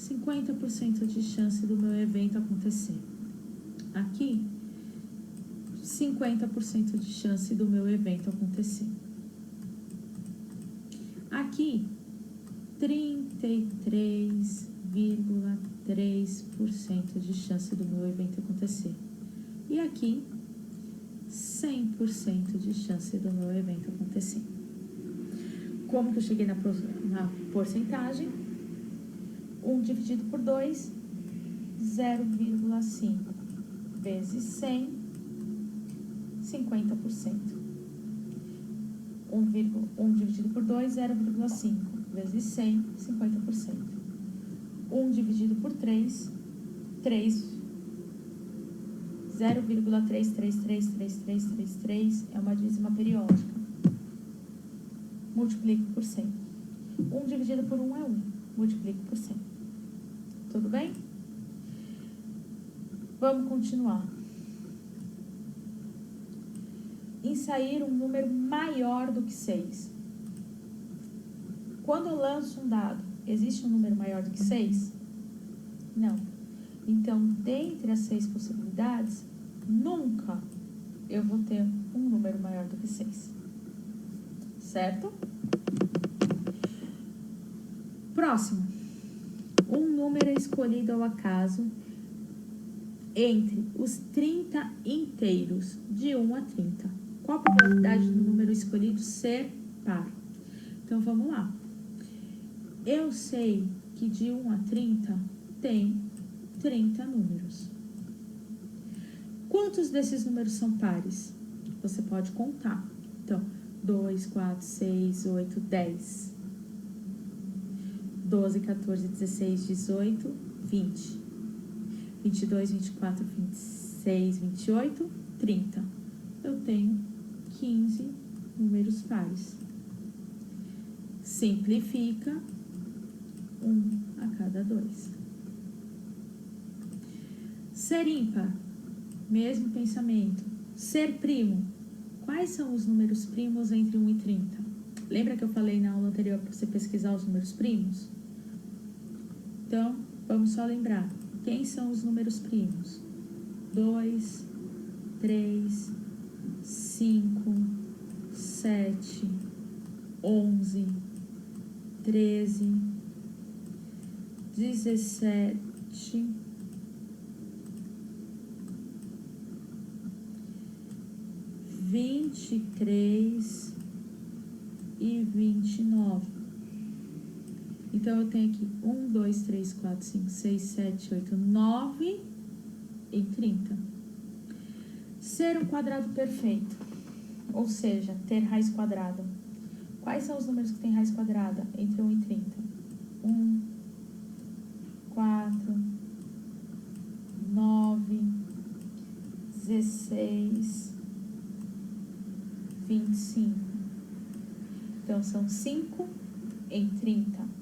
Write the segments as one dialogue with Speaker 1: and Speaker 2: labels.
Speaker 1: 50% de chance do meu evento acontecer. Aqui, 50% de chance do meu evento acontecer. Aqui, 33,3% de chance do meu evento acontecer. E aqui, 100% de chance do meu evento acontecer. Como que eu cheguei na porcentagem? 1 dividido por 2, 0,5 vezes 100, 50%. 1 dividido por 2, 0,5 vezes 100, 50%. 1 dividido por 3, 0,3333333 é uma dízima periódica. Multiplico por 100. 1 dividido por 1 é 1. Multiplico por 100. Tudo bem? Vamos continuar. Inserir um número maior do que 6. Quando eu lanço um dado, existe um número maior do que 6? Não. Então, dentre as 6 possibilidades, nunca eu vou ter um número maior do que 6. Certo? Próximo. Um número é escolhido ao acaso entre os 30 inteiros, de 1 a 30. Qual a probabilidade do número escolhido ser par? Então, vamos lá. Eu sei que de 1 a 30 tem 30 números. Quantos desses números são pares? Você pode contar. Então, 2, 4, 6, 8, 10. 12, 14, 16, 18, 20. 22, 24, 26, 28, 30. Eu tenho 15 números pares. Simplifica 1 a cada 2. Ser ímpar, mesmo pensamento. Ser primo, quais são os números primos entre 1 e 30? Lembra que eu falei na aula anterior para você pesquisar os números primos? Então, vamos só lembrar. Quem são os números primos? 2, 3, 5, 7, 11, 13, 17, 23 e 29. Então, eu tenho aqui 1, 2, 3, 4, 5, 6, 7, 8, 9 e 30. Ser um quadrado perfeito, ou seja, ter raiz quadrada. Quais são os números que têm raiz quadrada entre 1 e 30? 1, 4, 9, 16, 25. Então, são 5 em 30.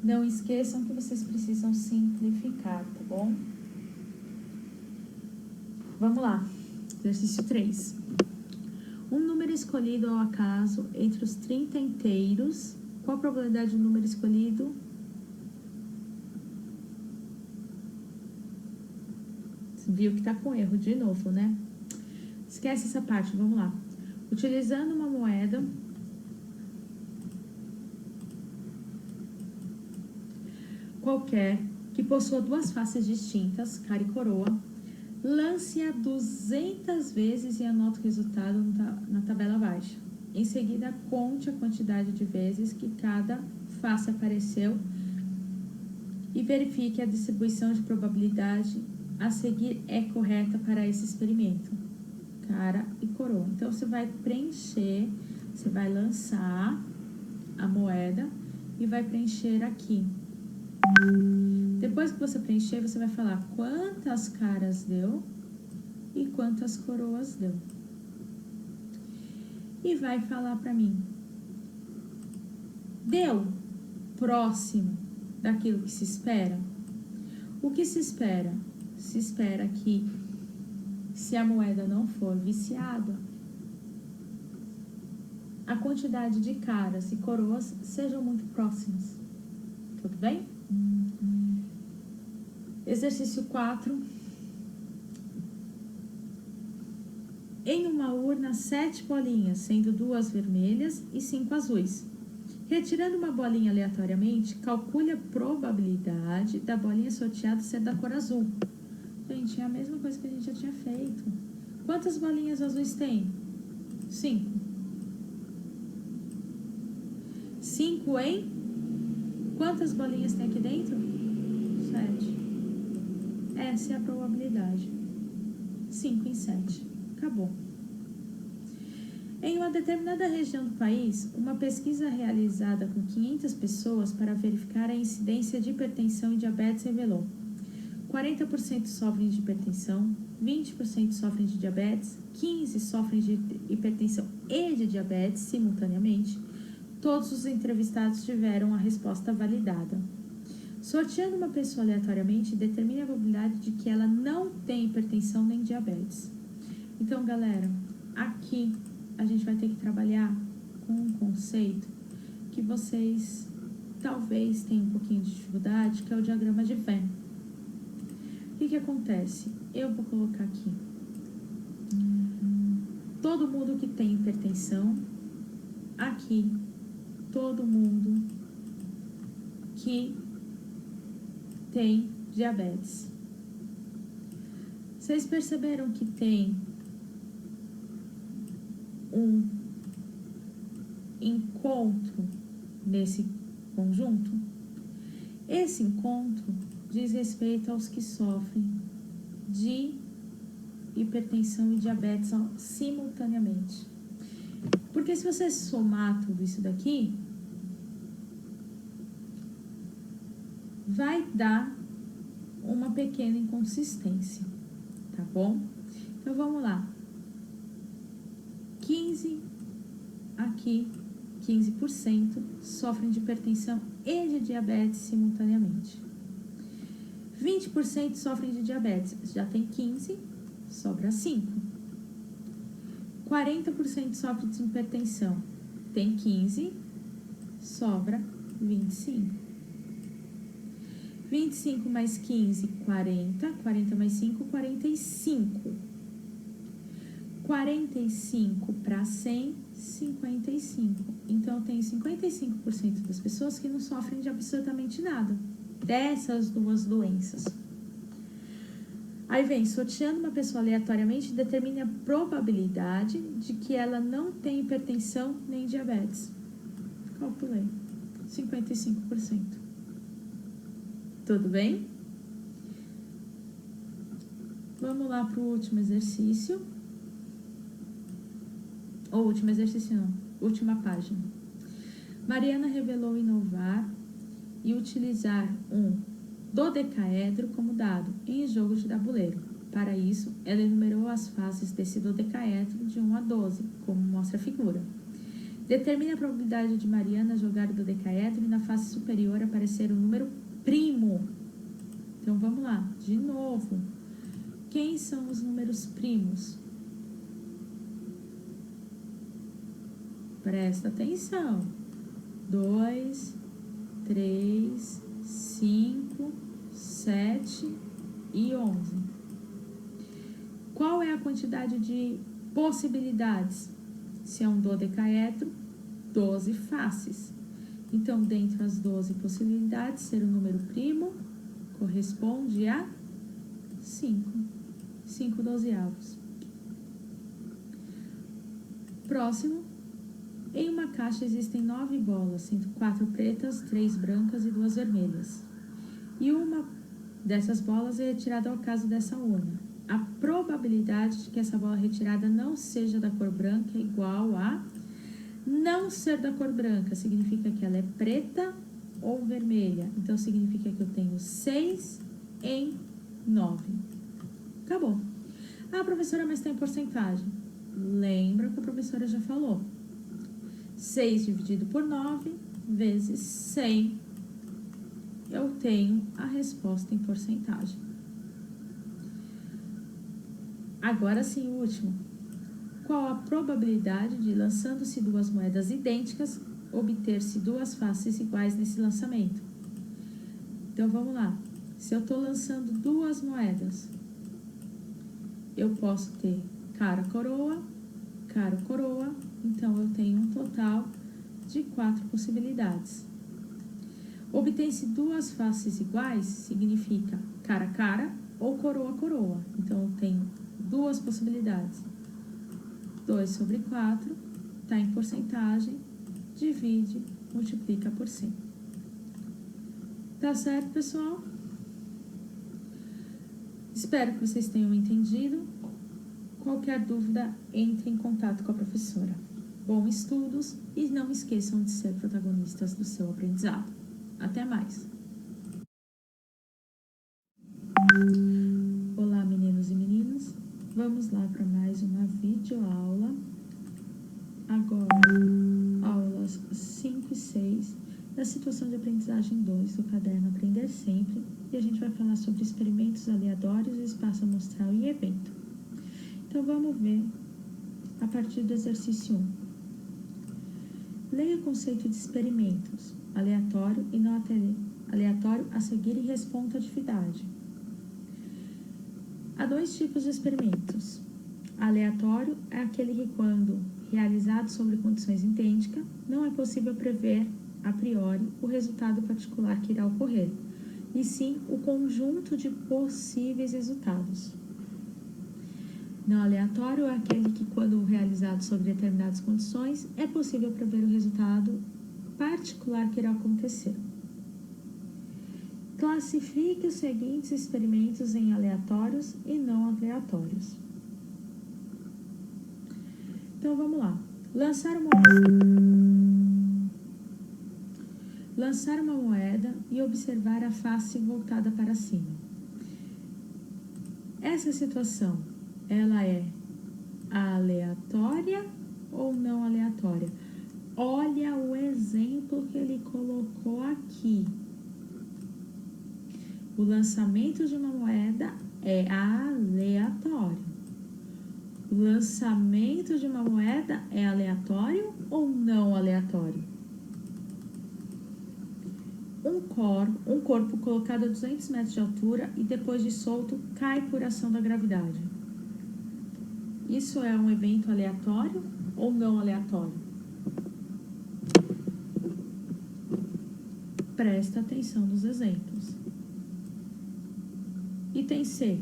Speaker 1: Não esqueçam que vocês precisam simplificar, tá bom? Vamos lá. Exercício 3. Um número escolhido ao acaso entre os 30 inteiros. Qual a probabilidade do número escolhido? Você viu que tá com erro de novo, né? Esquece essa parte, vamos lá. Utilizando uma moeda qualquer que possua duas faces distintas, cara e coroa, lance-a 200 vezes e anote o resultado na tabela abaixo. Em seguida, conte a quantidade de vezes que cada face apareceu e verifique a distribuição de probabilidade a seguir é correta para esse experimento. Cara e coroa. Então, você vai preencher, você vai lançar a moeda e vai preencher aqui. Depois que você preencher, você vai falar quantas caras deu e quantas coroas deu. E vai falar para mim, deu próximo daquilo que se espera? O que se espera? Se espera que, se a moeda não for viciada, a quantidade de caras e coroas sejam muito próximas. Tudo bem? Exercício 4. Em uma urna, 7 bolinhas, sendo 2 vermelhas e 5 azuis. Retirando uma bolinha aleatoriamente, calcule a probabilidade da bolinha sorteada ser da cor azul. Gente, é a mesma coisa que a gente já tinha feito. Quantas bolinhas azuis tem? 5. 5 em? Quantas bolinhas tem aqui dentro? 7. Essa é a probabilidade. 5 em 7. Acabou. Em uma determinada região do país, uma pesquisa realizada com 500 pessoas para verificar a incidência de hipertensão e diabetes revelou: 40% sofrem de hipertensão, 20% sofrem de diabetes, 15% sofrem de hipertensão e de diabetes simultaneamente. Todos os entrevistados tiveram a resposta validada. Sorteando uma pessoa aleatoriamente, determine a probabilidade de que ela não tenha hipertensão nem diabetes. Então, galera, aqui a gente vai ter que trabalhar com um conceito que vocês talvez tenham um pouquinho de dificuldade, que é o diagrama de Venn. O que acontece? Eu vou colocar aqui todo mundo que tem hipertensão, aqui todo mundo que tem diabetes. Vocês perceberam que tem um encontro nesse conjunto? Esse encontro diz respeito aos que sofrem de hipertensão e diabetes simultaneamente. Porque se você somar tudo isso daqui, vai dar uma pequena inconsistência, tá bom? Então, vamos lá. 15% sofrem de hipertensão e de diabetes simultaneamente. 20% sofrem de diabetes, já tem 15, sobra 5. 40% sofrem de hipertensão, tem 15, sobra 25. 25 mais 15, 40. 40 mais 5, 45. 45 para 100, 55. Então, eu tenho 55% das pessoas que não sofrem de absolutamente nada dessas duas doenças. Aí vem, sorteando uma pessoa aleatoriamente, determine a probabilidade de que ela não tem hipertensão nem diabetes. Calculei. 55%. Tudo bem? Vamos lá para o último exercício. Ou último exercício não, última página. Mariana revelou inovar e utilizar um dodecaedro como dado em jogo de tabuleiro. Para isso, ela enumerou as faces desse dodecaedro de 1 a 12, como mostra a figura. Determine a probabilidade de Mariana jogar o dodecaedro e na face superior aparecer o número primo. Então, vamos lá, de novo. Quem são os números primos? Presta atenção. 2, 3, 5, 7 e 11. Qual é a quantidade de possibilidades? Se é um dodecaedro, 12 faces. Então, dentre as 12 possibilidades, ser o número primo corresponde a 5. 5 dozeavos. Próximo. Em uma caixa existem 9 bolas, sendo 4 pretas, 3 brancas e 2 vermelhas. E uma dessas bolas é retirada ao caso dessa urna. A probabilidade de que essa bola retirada não seja da cor branca é igual a não ser da cor branca. Significa que ela é preta ou vermelha. Então, significa que eu tenho 6 em 9. Acabou. Ah, professora, mas tem porcentagem. Lembra que a professora já falou. 6 dividido por 9 vezes 100, eu tenho a resposta em porcentagem. Agora sim, o último. Qual a probabilidade de, lançando-se 2 moedas idênticas, obter-se 2 faces iguais nesse lançamento? Então, vamos lá. Se eu estou lançando duas moedas, eu posso ter cara, coroa, cara, coroa. Então, eu tenho um total de 4 possibilidades. Obtém-se duas faces iguais, significa cara, cara ou coroa, coroa. Então, eu tenho duas possibilidades. 2 sobre 4, está em porcentagem, divide, multiplica por 100. Tá certo, pessoal? Espero que vocês tenham entendido. Qualquer dúvida, entre em contato com a professora. Bons estudos e não esqueçam de ser protagonistas do seu aprendizado. Até mais! Olá, meninos e meninas. Vamos lá para mais uma videoaula. Agora, aulas 5 e 6 da situação de aprendizagem 2 do caderno Aprender Sempre. E a gente vai falar sobre experimentos aleatórios, espaço amostral e evento. Então, vamos ver a partir do exercício 1. Leia o conceito de experimentos, aleatório e não aleatório a seguir e responda a atividade. Há 2 tipos de experimentos. Aleatório é aquele que, quando realizado sobre condições idênticas, não é possível prever a priori o resultado particular que irá ocorrer, e sim o conjunto de possíveis resultados. Não aleatório é aquele que, quando realizado sobre determinadas condições, é possível prever o resultado particular que irá acontecer. Classifique os seguintes experimentos em aleatórios e não aleatórios. Então, vamos lá. Lançar uma moeda e observar a face voltada para cima. Essa situação, ela é aleatória ou não aleatória? Olha o exemplo que ele colocou aqui. O lançamento de uma moeda é aleatório. O lançamento de uma moeda é aleatório ou não aleatório? Um corpo colocado a 200 metros de altura e depois de solto cai por ação da gravidade. Isso é um evento aleatório ou não aleatório? Presta atenção nos exemplos. Item C.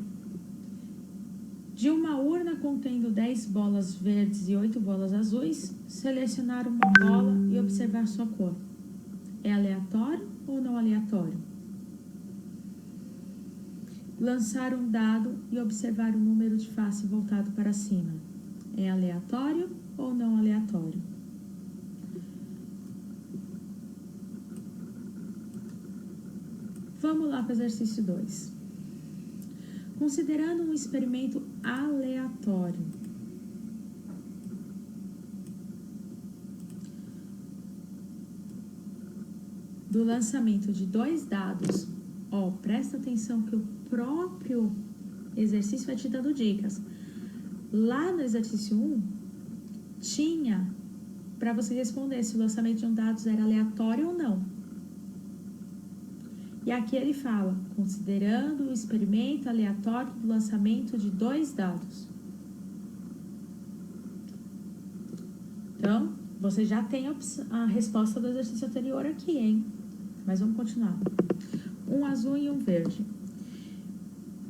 Speaker 1: De uma urna contendo 10 bolas verdes e 8 bolas azuis, selecionar uma bola e observar sua cor. É aleatório ou não aleatório? Lançar um dado e observar o número de face voltado para cima. É aleatório ou não aleatório? Vamos lá para o exercício 2. Considerando um experimento aleatório, do lançamento de 2 dados, presta atenção que o próprio exercício vai te dando dicas. Lá no exercício 1, tinha para você responder se o lançamento de um dado era aleatório ou não. E aqui ele fala, considerando o experimento aleatório do lançamento de 2 dados. Então, você já tem a resposta do exercício anterior aqui, hein? Mas vamos continuar. Um azul e um verde.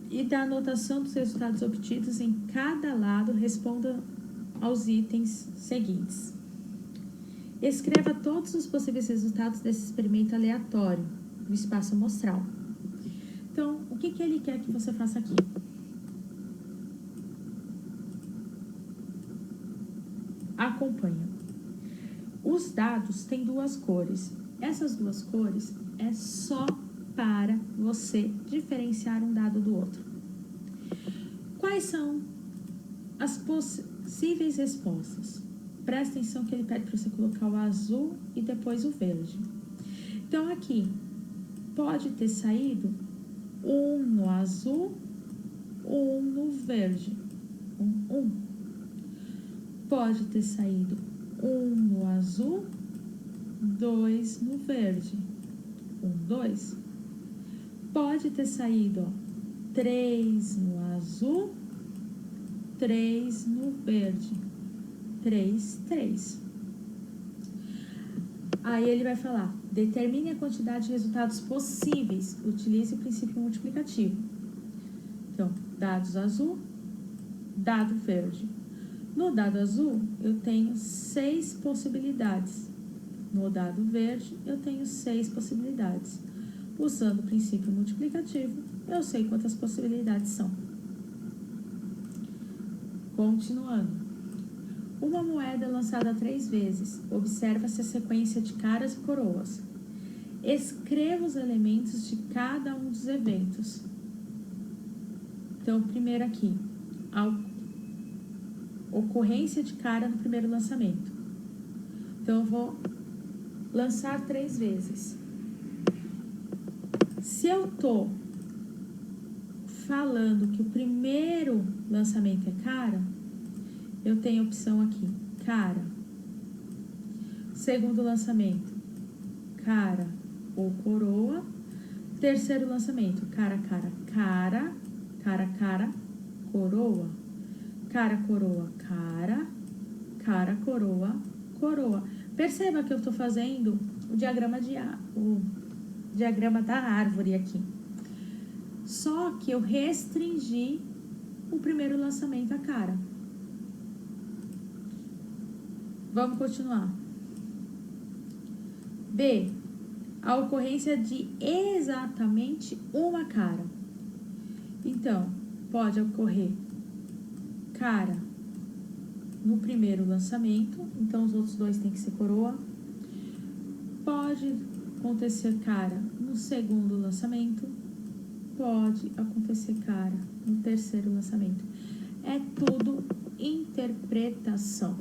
Speaker 1: E da anotação dos resultados obtidos em cada lado, responda aos itens seguintes. Escreva todos os possíveis resultados desse experimento aleatório no espaço amostral. Então, o que ele quer que você faça aqui? Acompanha. Os dados têm 2 cores. Essas 2 cores é só para você diferenciar um dado do outro. Quais são as possíveis respostas? Presta atenção que ele pede para você colocar o azul e depois o verde. Então, aqui, pode ter saído um no azul, um no verde. Pode ter saído um no azul, 2 no verde. 2. Pode ter saído, ó, 3 no azul, 3 no verde. 3, 3. Aí ele vai falar, determine a quantidade de resultados possíveis. Utilize o princípio multiplicativo. Então, dados azul, dado verde. No dado azul, eu tenho 6 possibilidades. No dado verde, eu tenho 6 possibilidades. Usando o princípio multiplicativo, eu sei quantas possibilidades são. Continuando. Uma moeda é lançada 3 vezes. Observa-se a sequência de caras e coroas. Escreva os elementos de cada um dos eventos. Então, primeiro aqui, a ocorrência de cara no primeiro lançamento. Então, eu vou lançar 3 vezes. Se eu tô falando que o primeiro lançamento é cara, eu tenho a opção aqui, cara. Segundo lançamento, cara ou coroa. Terceiro lançamento, cara, cara, cara, cara, cara, coroa. Cara, coroa, cara, cara, coroa, coroa. Perceba que eu estou fazendo o diagrama da árvore aqui. Só que eu restringi o primeiro lançamento à cara. Vamos continuar. B. A ocorrência de exatamente uma cara. Então, pode ocorrer cara no primeiro lançamento, então os outros dois tem que ser coroa. Pode acontecer cara no segundo lançamento, pode acontecer cara no terceiro lançamento. É tudo interpretação.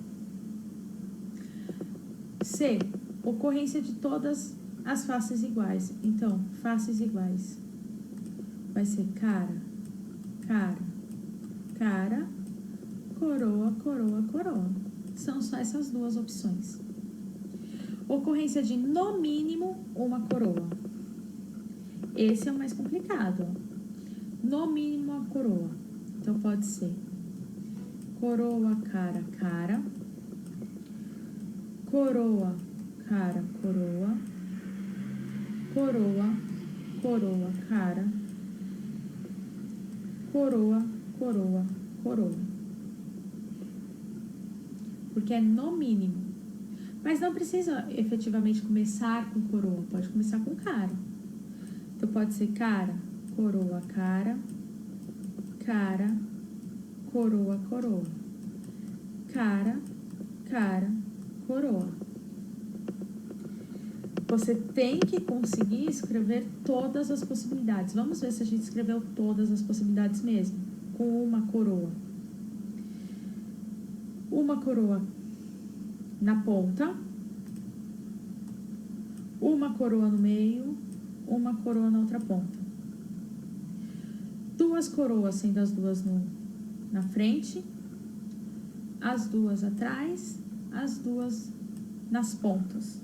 Speaker 1: C. Ocorrência de todas as faces iguais. Então, faces iguais. Vai ser cara, cara, cara, coroa, coroa, coroa. São só essas duas opções. Ocorrência de, no mínimo, uma coroa. Esse é o mais complicado, ó. No mínimo, uma coroa. Então, pode ser coroa, cara, cara. Coroa, cara, coroa. Coroa, coroa, cara. Coroa, coroa, coroa. Porque é no mínimo. Mas não precisa efetivamente começar com coroa. Pode começar com cara. Então, pode ser cara, coroa, cara. Cara, coroa, coroa. Cara, cara, coroa. Você tem que conseguir escrever todas as possibilidades. Vamos ver se a gente escreveu todas as possibilidades mesmo. Com uma coroa. Uma coroa na ponta. Uma coroa no meio. Uma coroa na outra ponta. Duas coroas, sendo as duas na frente. As duas atrás. As duas nas pontas.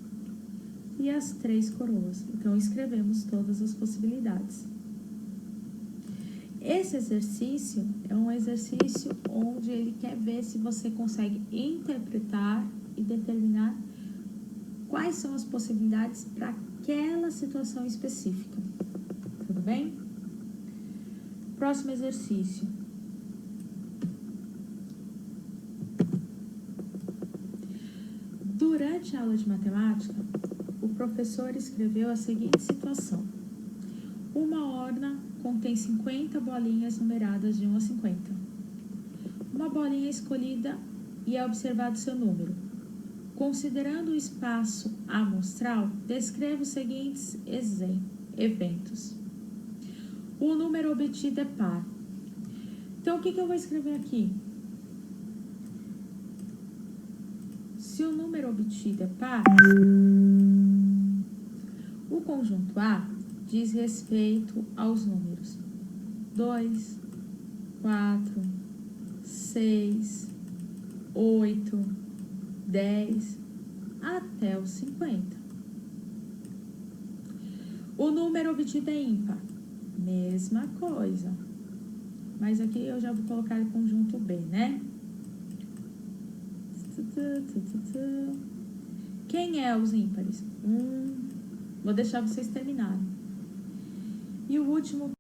Speaker 1: E as 3 coroas. Então, escrevemos todas as possibilidades. Esse exercício é um exercício onde ele quer ver se você consegue interpretar e determinar quais são as possibilidades para aquela situação específica. Tudo bem? Próximo exercício. Durante a aula de matemática, o professor escreveu a seguinte situação. Uma urna contém 50 bolinhas numeradas de 1 a 50. Uma bolinha escolhida e é observado seu número. Considerando o espaço amostral, descreva os seguintes eventos. O número obtido é par. Então, o que eu vou escrever aqui? Se o número obtido é par, o conjunto A diz respeito aos números 2, 4, 6, 8, 10, até os 50. O número obtido é ímpar. Mesma coisa. Mas aqui eu já vou colocar o conjunto B, né? Quem é os ímpares? Vou deixar vocês terminarem. E o último